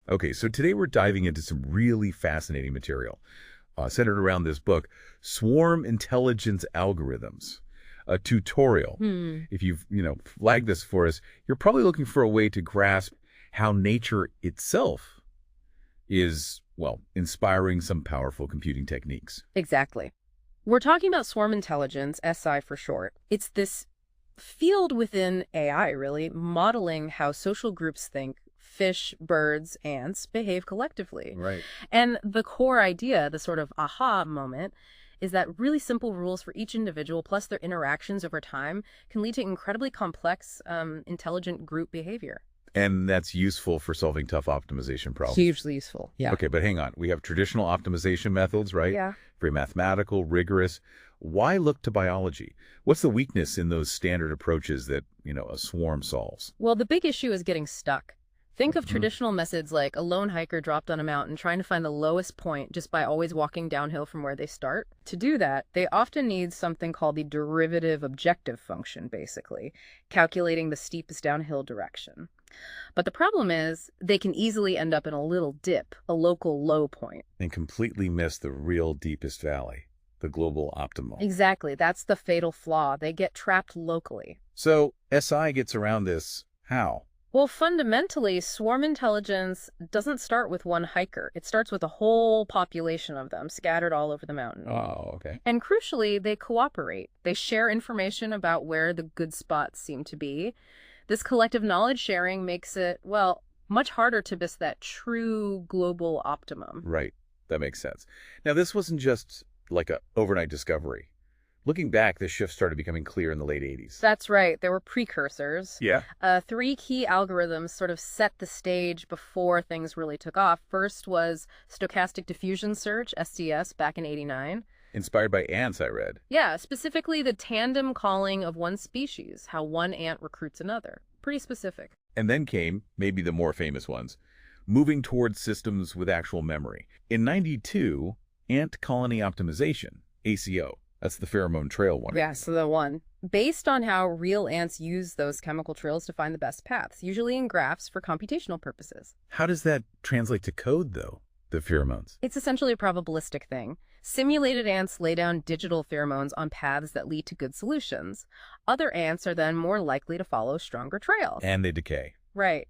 Okay, so today we're diving into some really fascinating material centered around this book, Swarm Intelligence Algorithms, a tutorial. Hmm. If you've, flagged this for us, you're probably looking for a way to grasp how nature itself is, well, inspiring some powerful computing techniques. Exactly. We're talking about swarm intelligence, SI for short. It's this field within AI, really, modeling how social groups think, fish, birds, ants behave collectively. Right. And the core idea, the sort of aha moment, is that really simple rules for each individual, plus their interactions over time, can lead to incredibly complex, intelligent group behavior. And that's useful for solving tough optimization problems. Hugely useful. Yeah. Okay, but hang on. We have traditional optimization methods, right? Yeah. Very mathematical, rigorous. Why look to biology? What's the weakness in those standard approaches that, a swarm solves? Well, the big issue is getting stuck. Think of Mhm. traditional methods like a lone hiker dropped on a mountain trying to find the lowest point just by always walking downhill from where they start. To do that, they often need something called the derivative objective function, basically, calculating the steepest downhill direction. But the problem is they can easily end up in a little dip, a local low point. And completely miss the real deepest valley, the global optimal. Exactly, that's the fatal flaw. They get trapped locally. So SI gets around this how? Well, fundamentally, swarm intelligence doesn't start with one hiker. It starts with a whole population of them scattered all over the mountain. Oh, okay. And crucially, they cooperate. They share information about where the good spots seem to be. This collective knowledge sharing makes it, well, much harder to miss that true global optimum. Right. That makes sense. Now, this wasn't just like a overnight discovery. Looking back, this shift started becoming clear in the late 80s. That's right. There were precursors. Yeah. Three key algorithms sort of set the stage before things really took off. First was stochastic diffusion search, SDS, back in '89. Inspired by ants, I read. Yeah, specifically the tandem calling of one species, how one ant recruits another. Pretty specific. And then came, maybe the more famous ones, moving towards systems with actual memory. In '92, ant colony optimization, ACO. That's the pheromone trail one. Yeah, so the one. Based on how real ants use those chemical trails to find the best paths, usually in graphs for computational purposes. How does that translate to code, though, the pheromones? It's essentially a probabilistic thing. Simulated ants lay down digital pheromones on paths that lead to good solutions. Other ants are then more likely to follow stronger trails. And they decay. Right.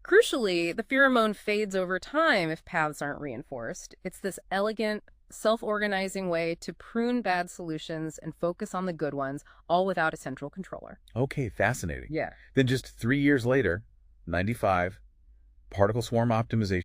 Crucially, the pheromone fades over time if paths aren't reinforced. It's this elegant, self-organizing way to prune bad solutions and focus on the good ones, all without a central controller. Okay, fascinating. Yeah. Then just 3 years later, '95, particle swarm optimization